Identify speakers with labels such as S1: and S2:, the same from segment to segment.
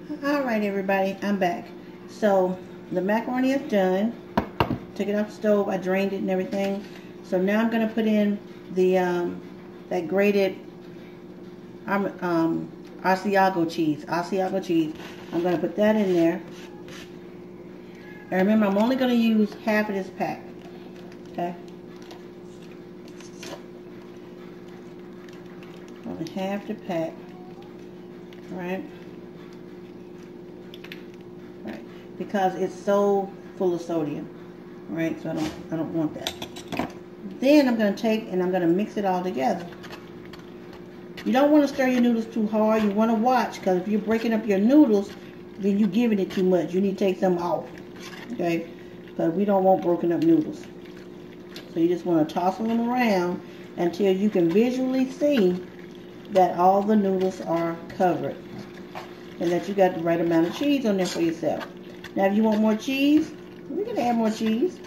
S1: Alright everybody, I'm back. So the macaroni is done. Took it off the stove, I drained it and everything. So now I'm going to put in the that grated Asiago cheese. I'm going to put that in there. And remember, I'm only going to use half of this pack. Okay? Only half the pack. Right? Right. Because it's so full of sodium. Right? So I don't want that. Then I'm going to take and I'm going to mix it all together. You don't want to stir your noodles too hard. You want to watch, because if you're breaking up your noodles, then you're giving it too much. You need to take some off. Okay? Because we don't want broken up noodles. So you just want to toss them around until you can visually see that all the noodles are covered. And that you got the right amount of cheese on there for yourself. Now if you want more cheese, we can add more cheese.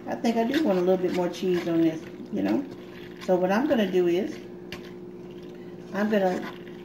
S1: I think I do want a little bit more cheese on this, you know. So what I'm going to do is, I don't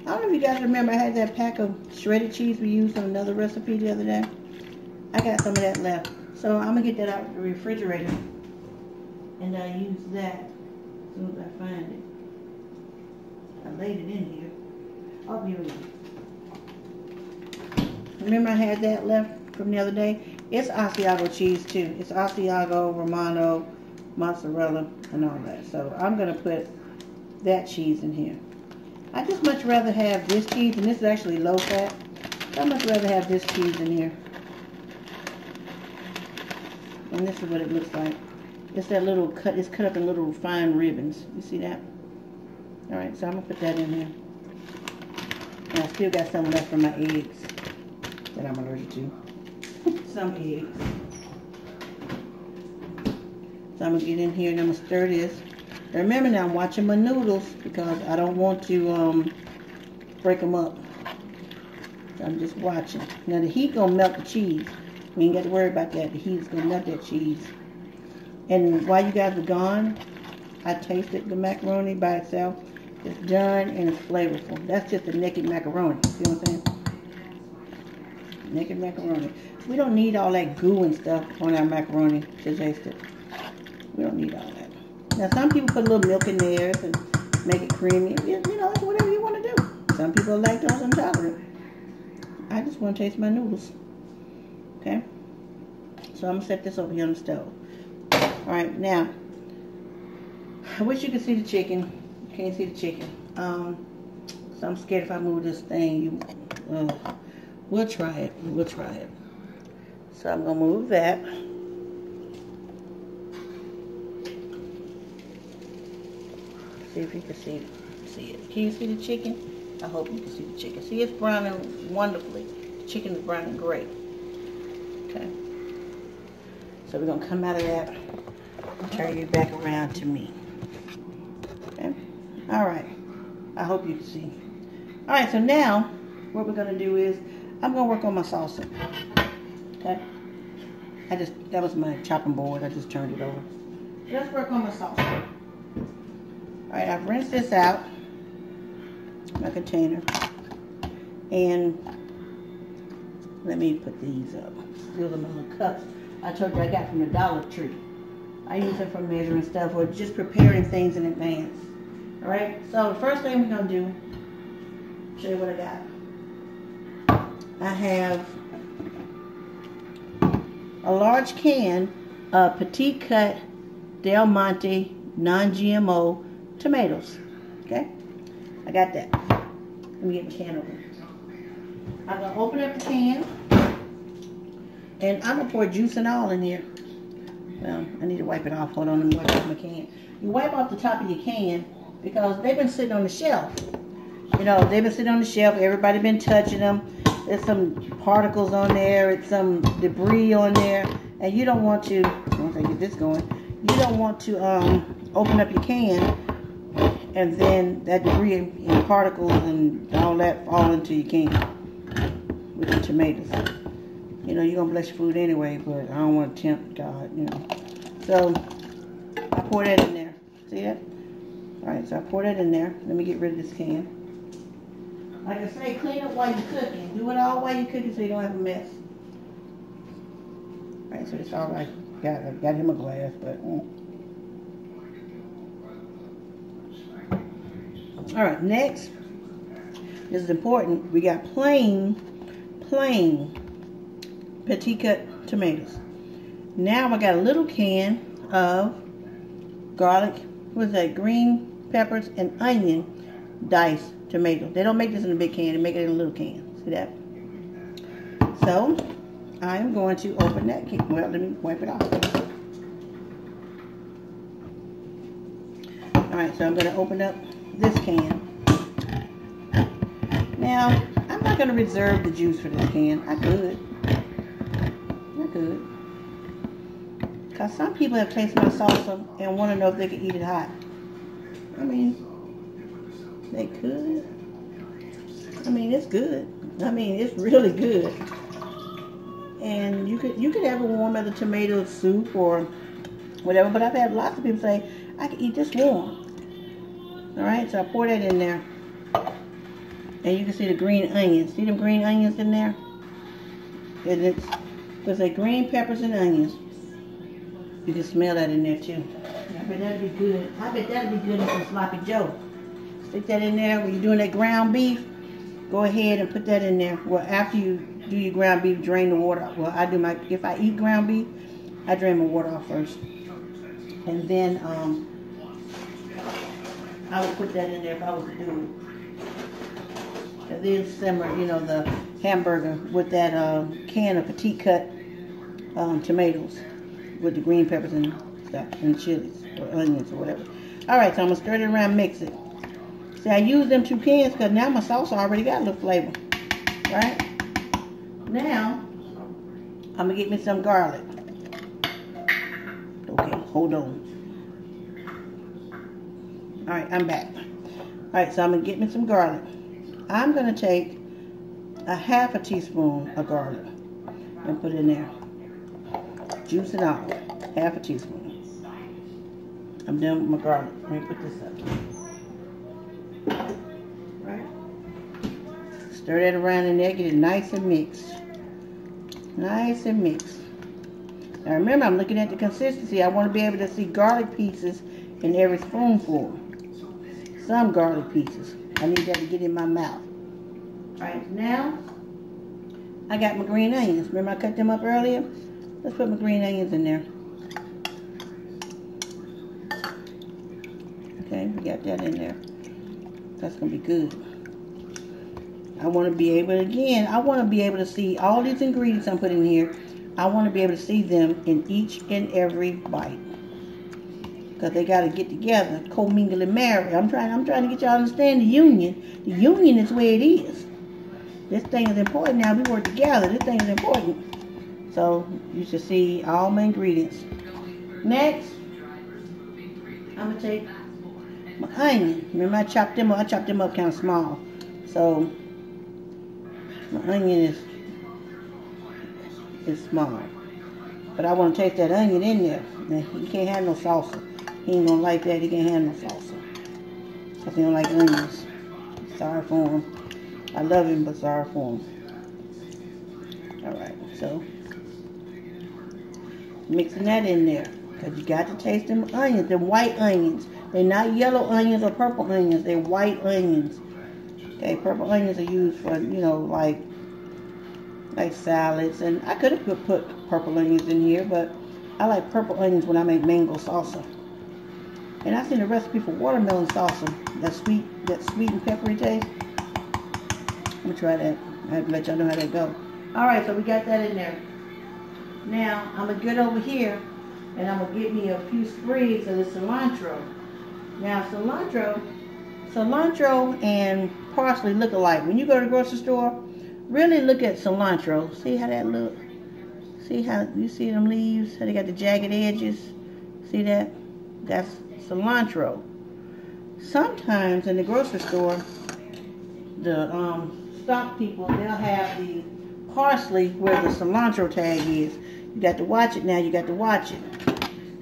S1: know if you guys remember, I had that pack of shredded cheese we used on another recipe the other day. I got some of that left. So I'm going to get that out of the refrigerator. And I use that as soon as I find it. I laid it in here. Oh, here it is. Remember I had that left from the other day? It's Asiago cheese too. It's Asiago, Romano, mozzarella, and all that. So I'm going to put that cheese in here. I just much rather have this cheese, and this is actually low fat. I much rather have this cheese in here. And this is what it looks like. It's that little cut, it's cut up in little fine ribbons. You see that? Alright, so I'm going to put that in here. And I still got some left from my eggs that I'm allergic to. Some eggs. So I'm going to get in here and I'm going to stir this. And remember now, I'm watching my noodles because I don't want to break them up. So I'm just watching. Now the heat going to melt the cheese. We ain't got to worry about that. The heat is going to melt that cheese. And while you guys were gone, I tasted the macaroni by itself. It's done and it's flavorful. That's just a naked macaroni. See what I'm saying? Naked macaroni. We don't need all that goo and stuff on our macaroni to taste it. We don't need all that. Now some people put a little milk in theirs and make it creamy. You know, it's whatever you want to do. Some people are lactose intolerant. I just want to taste my noodles. Okay? So I'm going to set this over here on the stove. Alright, now, I wish you could see the chicken. You can't see the chicken. So I'm scared if I move this thing, we'll try it. We'll try it. So I'm going to move that. See if you can see it. Can you see the chicken? I hope you can see the chicken. See, it's browning wonderfully. The chicken is browning great. Okay. So we're going to come out of that and turn you back around to me. Okay. Alright. I hope you can see. Alright, so now what we're going to do is I'm going to work on my salsa. Okay. That was my chopping board. I just turned it over. Let's work on my salsa. Alright, I've rinsed this out, my container, and let me put these up. These are my little cups I told you I got from the Dollar Tree. I use them for measuring stuff or just preparing things in advance. Alright, so the first thing we're going to do, show you what I got. I have a large can of petite cut Del Monte non-GMO tomatoes. Okay? I got that. Let me get the can open. I'm going to open up the can. And I'm going to pour juice and all in here. Well, I need to wipe it off. Hold on, let me wipe off my can. You wipe off the top of your can because they've been sitting on the shelf. You know, they've been sitting on the shelf. Everybody been touching them. There's some particles on there. It's some debris on there. And you don't want to, once I get this going, you don't want to open up your can and then that debris and particles and all that fall into your can with the tomatoes. You know, you're going to bless your food anyway, but I don't want to tempt God, you know. So, I pour that in there. See that? Alright, so I pour that in there. Let me get rid of this can. Like I say, clean up while you're cooking. Do it all while you're cooking so you don't have a mess. Alright, so it's alright. Got him a glass, but... Alright, next. This is important. We got plain petite cut tomatoes. Now I got a little can of garlic, what is that, green peppers and onion diced tomatoes. They don't make this in a big can, they make it in a little can. See that? So I am going to open that can. Well, let me wipe it off. Alright, so I'm going to open up this can. Now, I'm not going to reserve the juice for this can. I could. Because some people have tasted my salsa and want to know if they can eat it hot. I mean, they could. I mean, it's good. I mean, it's really good. And you could have a warm as a tomato soup or whatever. But I've had lots of people say, I can eat this warm. Alright, so I pour that in there. And you can see the green onions. See them green onions in there? And it's like green peppers and onions. You can smell that in there too. I bet that'd be good. I bet that'd be good in some sloppy joe. Stick that in there. When you're doing that ground beef, go ahead and put that in there. Well, after you do your ground beef, drain the water. Well, if I eat ground beef, I drain my water off first. And then I would put that in there if I was to do it. And then simmer, the hamburger with that can of petite cut tomatoes with the green peppers and stuff, and chilies or onions or whatever. Alright, so I'm going to stir it around, mix it. See, I use them 2 cans because now my salsa already got a little flavor. Right? Now, I'm going to get me some garlic. Okay, hold on. Alright, I'm back. Alright, so I'm going to get me some garlic. I'm going to take a half a teaspoon of garlic and put it in there. Juice it all. Half a teaspoon. I'm done with my garlic. Let me put this up. Right? Stir that around in there. Get it nice and mixed. Nice and mixed. Now remember, I'm looking at the consistency. I want to be able to see garlic pieces in every spoonful. Some garlic pieces. I need that to get in my mouth. Alright, now I got my green onions. Remember I cut them up earlier? Let's put my green onions in there. Okay, we got that in there. That's going to be good. I want to be able, again, I want to be able to see all these ingredients I'm putting here. I want to be able to see them in each and every bite. Because they got to get together, commingle and marry. I'm trying to get y'all to understand the union. The union is where it is. This thing is important now. We work together. This thing is important. So you should see all my ingredients. Next, I'm going to take my onion. Remember I chopped them up kind of small. So my onion is small. But I want to taste that onion in there. Now, you can't have no salsa. He ain't going to like that. He can't have no salsa. Because he don't like onions. Sorry for him. I love him, but sorry for him. Alright, so mixing that in there. Because you got to taste them onions. They're white onions. They're not yellow onions or purple onions. They're white onions. Okay, purple onions are used for, like salads. And I could have put purple onions in here, but I like purple onions when I make mango salsa. And I've seen a recipe for watermelon salsa. That sweet and peppery taste. I'm going to try that. I have to let y'all know how that goes. Alright, so we got that in there. Now, I'm going to get over here and I'm going to get me a few sprigs of the cilantro. Now, cilantro and parsley look alike. When you go to the grocery store, really look at cilantro. See how that looks? See how, you see them leaves? How they got the jagged edges? See that? That's cilantro. Sometimes in the grocery store, the stock people, they'll have the parsley where the cilantro tag is. You got to watch it now. You got to watch it.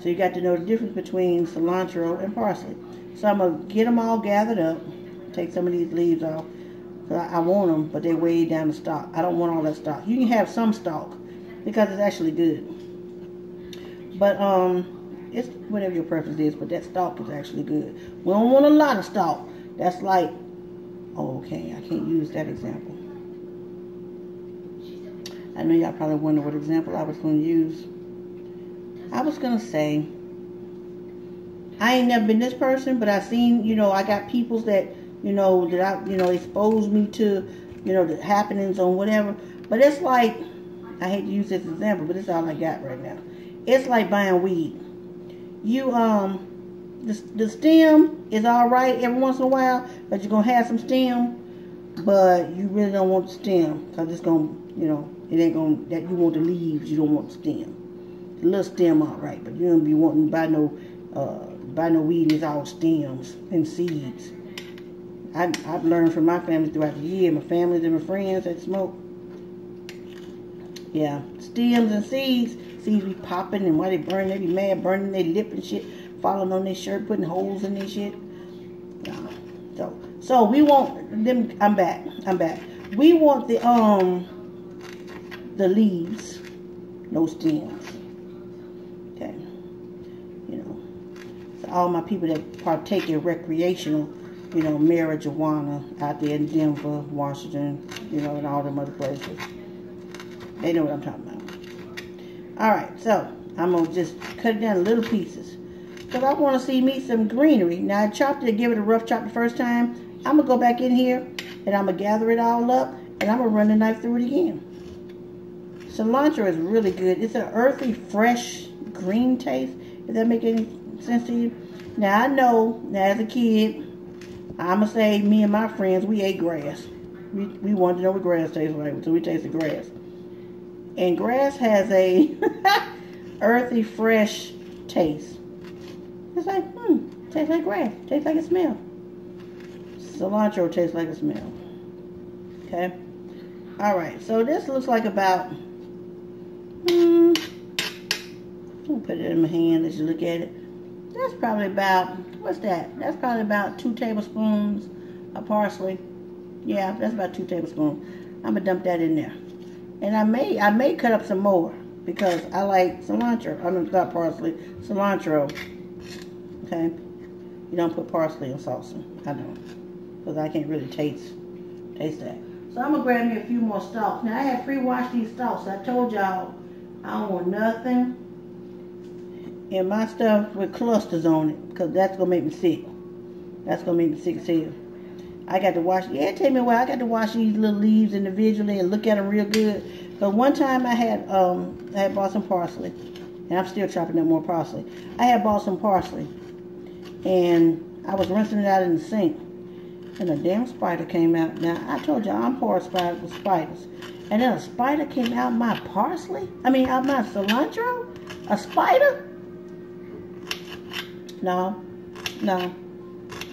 S1: So you got to know the difference between cilantro and parsley. So I'm going to get them all gathered up. Take some of these leaves off. So I want them, but they're way down the stock. I don't want all that stock. You can have some stock because it's actually good. But it's whatever your preference is, but that stock is actually good. We don't want a lot of stock. That's like, oh, okay, I can't use that example. I know y'all probably wonder what example I was going to use. I was going to say, I ain't never been this person, but I seen, I got peoples that, exposed me to, the happenings on whatever. But it's like, I hate to use this example, but it's all I got right now. It's like buying weed. You, the stem is all right every once in a while, but you're going to have some stem, but you really don't want the stem, because it's going to, it ain't going to, that you want the leaves, you don't want the stem. The little stem all right, but you don't be wanting to buy no weed that's all stems and seeds. I've learned from my family throughout the year, my families and my friends that smoke. Yeah, stems and seeds be popping, and while they burn, they be mad, burning their lip and shit, falling on their shirt, putting holes in their shit. So we want them. I'm back. We want the leaves, no stems. Okay, so all my people that partake in recreational, marijuana out there in Denver, Washington, and all them other places. They know what I'm talking about. Alright, so I'm going to just cut it down in little pieces, because I want to see me some greenery. Now, I chopped it, give it a rough chop the first time. I'm going to go back in here, and I'm going to gather it all up, and I'm going to run the knife through it again. Cilantro is really good. It's an earthy, fresh, green taste. Does that make any sense to you? Now, I know, as a kid, I'm going to say me and my friends, we ate grass. We wanted to know what grass tastes like, so we tasted grass. And grass has a earthy, fresh taste. It's like, tastes like grass. Tastes like it smells. Cilantro tastes like it smells. Okay? Alright, so this looks like about, I'm going to put it in my hand as you look at it. That's probably about, what's that? That's probably about 2 tablespoons of parsley. Yeah, that's about 2 tablespoons. I'm going to dump that in there. And I may cut up some more, because I like cilantro. I mean, not parsley, cilantro. Okay? You don't put parsley in salsa. I don't. Because I can't really taste that. So I'm going to grab me a few more stalks. Now, I had pre-washed these stalks. I told y'all I don't want nothing in my stuff with clusters on it, because that's going to make me sick. That's going to make me sick as hell. I got to wash, it take me a while. I got to wash these little leaves individually and look at them real good. But one time I had bought some parsley, and I'm still chopping up more parsley. I had bought some parsley, and I was rinsing it out in the sink, and a damn spider came out. Now, I told you I'm horrified with spiders. And then a spider came out my parsley? Out my cilantro? A spider? No.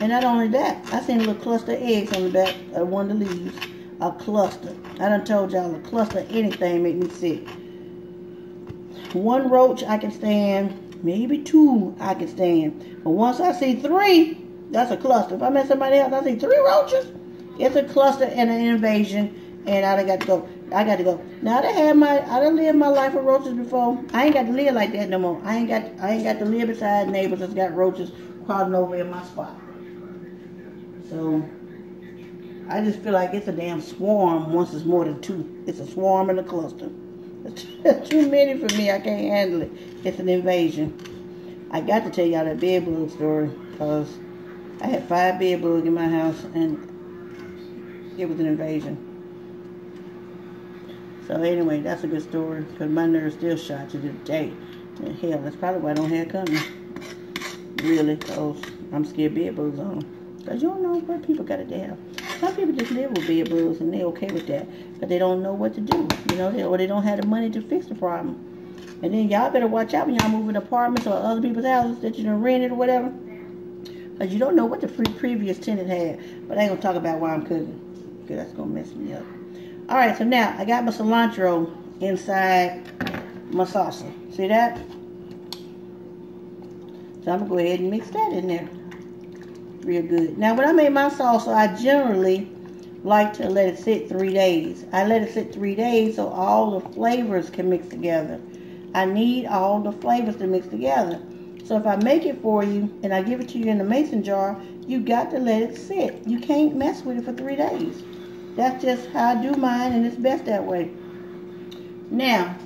S1: And not only that, I seen a little cluster of eggs on the back of one of the leaves. A cluster. I done told y'all a cluster of anything make me sick. 1 roach I can stand, maybe 2 I can stand. But once I see 3, that's a cluster. If I met somebody else, I see 3 roaches, it's a cluster and an invasion, and I got to go. Now I done lived my life with roaches before. I ain't got to live like that no more. I ain't got to live beside neighbors that's got roaches crawling over in my spot. So I just feel like it's a damn swarm once it's more than 2. It's a swarm and a cluster. It's too many for me. I can't handle it. It's an invasion. I got to tell y'all that bed bug story, because I had 5 bed bugs in my house, and it was an invasion. So anyway, that's a good story, because my nerves still shot to this day. And hell, that's probably why I don't have company. Really, because I'm scared bed bugs on them. Because you don't know what people got to have. Some people just live with bed bugs, and they're okay with that. But they don't know what to do, or they don't have the money to fix the problem. And then y'all better watch out when y'all move in apartments or other people's houses that you done rented or whatever. Because you don't know what the previous tenant had. But I ain't going to talk about why I'm cooking, because that's going to mess me up. Alright, so now I got my cilantro inside my salsa. See that? So I'm going to go ahead and mix that in there. Real good. Now when I make my salsa, I generally like to let it sit 3 days. I let it sit 3 days so all the flavors can mix together. I need all the flavors to mix together. So if I make it for you and I give it to you in a mason jar, you got to let it sit. You can't mess with it for 3 days. That's just how I do mine, and it's best that way. Now,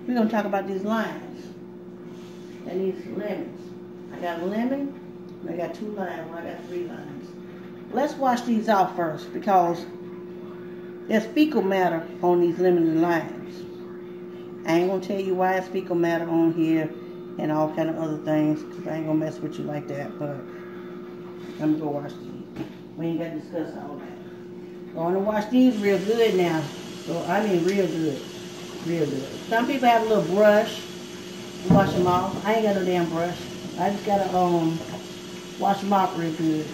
S1: we're going to talk about these limes and these lemons. I got a lemon, and I got 2 limes, I got 3 limes. Let's wash these out first because there's fecal matter on these lemons and limes. I ain't going to tell you why it's fecal matter on here and all kind of other things because I ain't going to mess with you like that, but I'm going to go wash these. We ain't got to discuss all that. Going to wash these real good now. So I mean real good. Real good. Some people have a little brush to wash them off. I ain't got no damn brush. I just got to wash them off real good.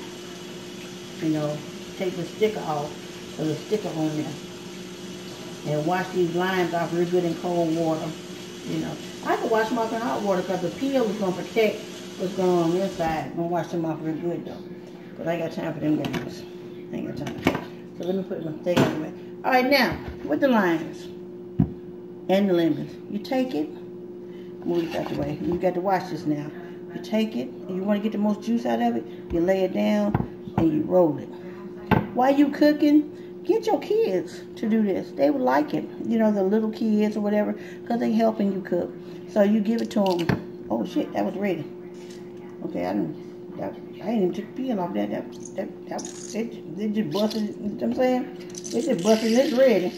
S1: You know, take the sticker off. There's a sticker on there. And wash these limes off real good in cold water. You know, I can wash them off in hot water because the peel is going to protect what's going on inside. I'm going to wash them off real good though. But I ain't got time for them guys. I ain't got time. So let me put my thing away. Alright, now, with the limes and the lemons, you take it, move it out the way. You got to wash this now. You take it, and you want to get the most juice out of it, you lay it down, and you roll it. While you cooking, get your kids to do this. They would like it. You know, the little kids or whatever, because they helping you cook. So you give it to them. Oh shit, that was ready. Okay, I ain't even took the peel off that. It just busted, you know what I'm saying? It just busted, it's ready.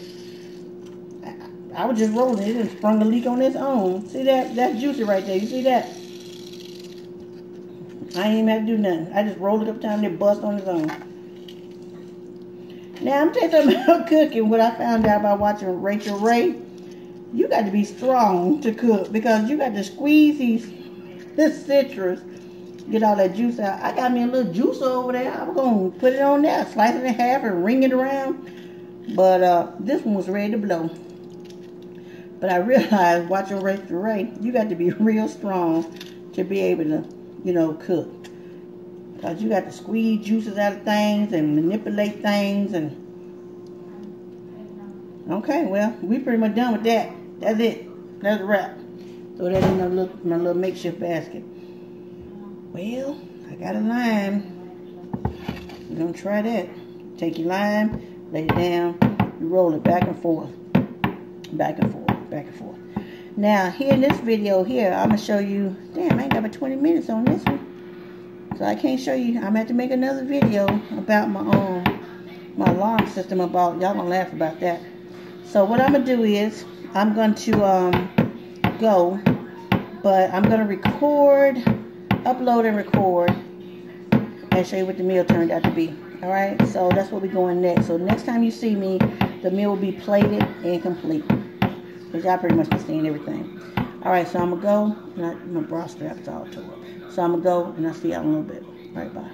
S1: I was just rolling it and sprung a leak on its own. See that? That's juicy right there. You see that? I ain't even have to do nothing. I just rolled it up time and it bust on its own. Now, I'm telling you something about cooking. What I found out by watching Rachel Ray, you got to be strong to cook because you got to squeeze this citrus, get all that juice out. I got me a little juicer over there. I'm going to put it on there, slice it in half and ring it around. But this one was ready to blow. But I realized watching Rachel Ray, you got to be real strong to be able to, you know, cook. Because you got to squeeze juices out of things and manipulate things. And okay, well, we pretty much done with that. That's it. That's a wrap. Throw that in my little makeshift basket. Well, I got a lime. We're going to try that. Take your lime, lay it down, you roll it back and forth. Back and forth, back and forth. Now, here in this video here, I'm going to show you, damn, I ain't got but 20 minutes on this one. So I can't show you. I'm going to have to make another video about my alarm system about, y'all going to laugh about that. So what I'm going to do is, I'm going to go, but I'm going to record, upload and record, and show you what the meal turned out to be. Alright, so that's where we're going next. So next time you see me, the meal will be plated and complete. Because y'all pretty much been seeing everything. Alright, so I'm going to go. My bra strap's all tore up. So I'm going to go, and I'll see y'all in a little bit. Alright, bye.